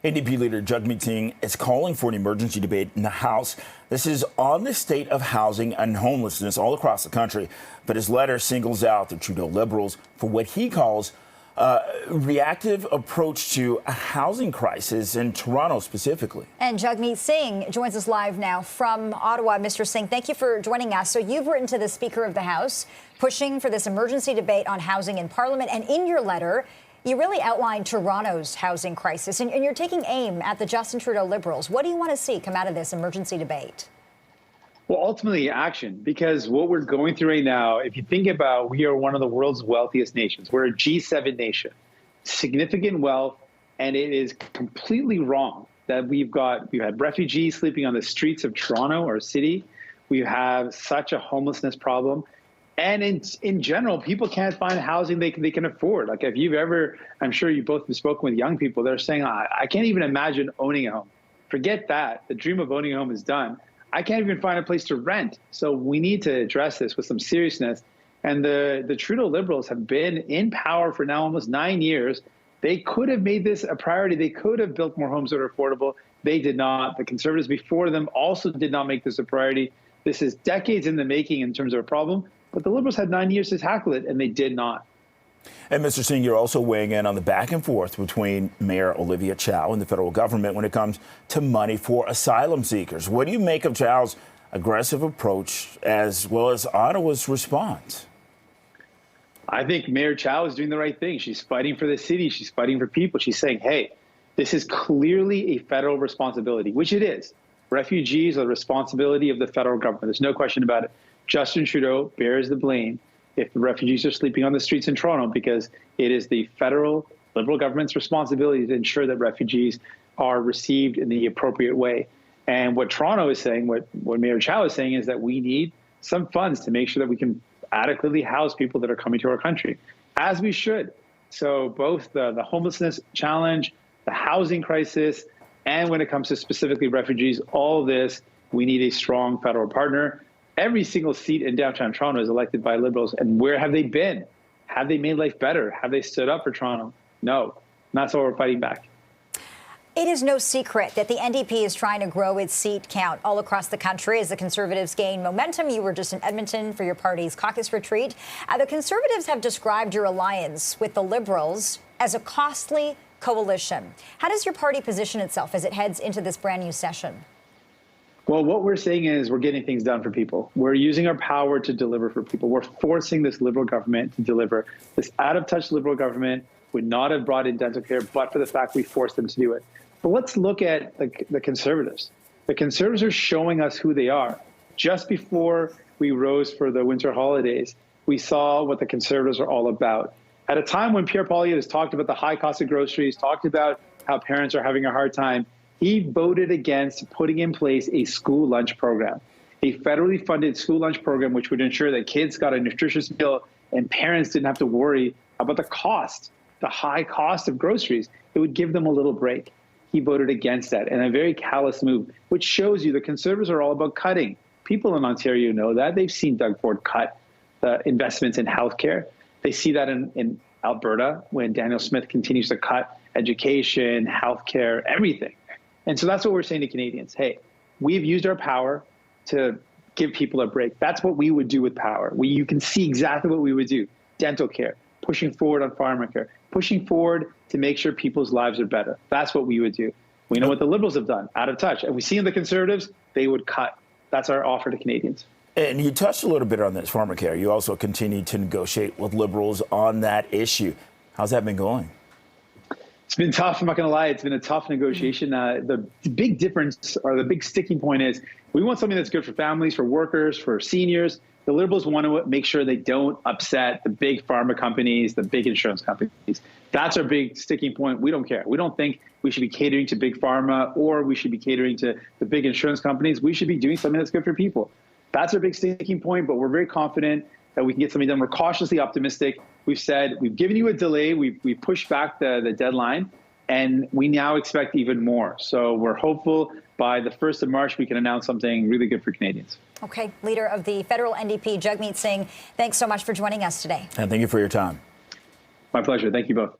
NDP Leader Jagmeet Singh is calling for an emergency debate in the House. This is on the state of housing and homelessness all across the country. But his letter singles out the Trudeau Liberals for what he calls a reactive approach to a housing crisis in Toronto specifically. And Jagmeet Singh joins us live now from Ottawa. Mr. Singh, thank you for joining us. So you've written to the Speaker of the House pushing for this emergency debate on housing in Parliament. And in your letter, you really outlined Toronto's housing crisis, and you're taking aim at the Justin Trudeau Liberals. What do you want to see come out of this emergency debate? Well, ultimately action, because what we're going through right now, if you think about, we are one of the world's wealthiest nations. We're a G7 nation, significant wealth, and it is completely wrong that we've had refugees sleeping on the streets of Toronto, our city. We have such a homelessness problem. And in general, people can't find housing they can afford. Like if you've ever, I'm sure you both have spoken with young people, they're saying, I can't even imagine owning a home. Forget that. The dream of owning a home is done. I can't even find a place to rent. So we need to address this with some seriousness. And the Trudeau Liberals have been in power for now almost 9 years. They could have made this a priority. They could have built more homes that are affordable. They did not. The Conservatives before them also did not make this a priority. This is decades in the making in terms of a problem. But the Liberals had 9 years to tackle it, and they did not. And Mr. Singh, you're also weighing in on the back and forth between Mayor Olivia Chow and the federal government when it comes to money for asylum seekers. What do you make of Chow's aggressive approach as well as Ottawa's response? I think Mayor Chow is doing the right thing. She's fighting for the city. She's fighting for people. She's saying, hey, this is clearly a federal responsibility, which it is. Refugees are the responsibility of the federal government. There's no question about it. Justin Trudeau bears the blame if the refugees are sleeping on the streets in Toronto, because it is the federal Liberal government's responsibility to ensure that refugees are received in the appropriate way. And what Toronto is saying, what Mayor Chow is saying, is that we need some funds to make sure that we can adequately house people that are coming to our country, as we should. So both the homelessness challenge, the housing crisis, and when it comes to specifically refugees, all of this, we need a strong federal partner. Every single seat in downtown Toronto is elected by Liberals. And where have they been? Have they made life better? Have they stood up for Toronto? No. And that's why we're fighting back. It is no secret that the NDP is trying to grow its seat count all across the country as the Conservatives gain momentum. You were just in Edmonton for your party's caucus retreat. The Conservatives have described your alliance with the Liberals as a costly coalition. How does your party position itself as it heads into this brand new session? Well, what we're saying is we're getting things done for people. We're using our power to deliver for people. We're forcing this Liberal government to deliver. This out-of-touch Liberal government would not have brought in dental care but for the fact we forced them to do it. But let's look at the Conservatives. The Conservatives are showing us who they are. Just before we rose for the winter holidays, we saw what the Conservatives are all about. At a time when Pierre Poilievre has talked about the high cost of groceries, talked about how parents are having a hard time, he voted against putting in place a school lunch program, a federally funded school lunch program, which would ensure that kids got a nutritious meal and parents didn't have to worry about the cost, the high cost of groceries. It would give them a little break. He voted against that, and a very callous move, which shows you the Conservatives are all about cutting. People in Ontario know that. They've seen Doug Ford cut investments in healthcare. They see that in Alberta when Daniel Smith continues to cut education, healthcare, everything. And so that's what we're saying to Canadians. Hey, we've used our power to give people a break. That's what we would do with power. You can see exactly what we would do. Dental care, pushing forward on pharmacare, pushing forward to make sure people's lives are better. That's what we would do. We know what the Liberals have done, out of touch. And we see in the Conservatives, they would cut. That's our offer to Canadians. And you touched a little bit on this pharmacare. You also continue to negotiate with Liberals on that issue. How's that been going? It's been tough. I'm not going to lie. It's been a tough negotiation. The big difference, or the big sticking point, is we want something that's good for families, for workers, for seniors. The Liberals want to make sure they don't upset the big pharma companies, the big insurance companies. That's our big sticking point. We don't care. We don't think we should be catering to big pharma or we should be catering to the big insurance companies. We should be doing something that's good for people. That's our big sticking point, but we're very confident that we can get something done. We're cautiously optimistic. We've said we've given you a delay. We've pushed back the deadline, and we now expect even more. So we're hopeful by the 1st of March we can announce something really good for Canadians. Okay, Leader of the federal NDP, Jagmeet Singh, thanks so much for joining us today. And thank you for your time. My pleasure. Thank you both.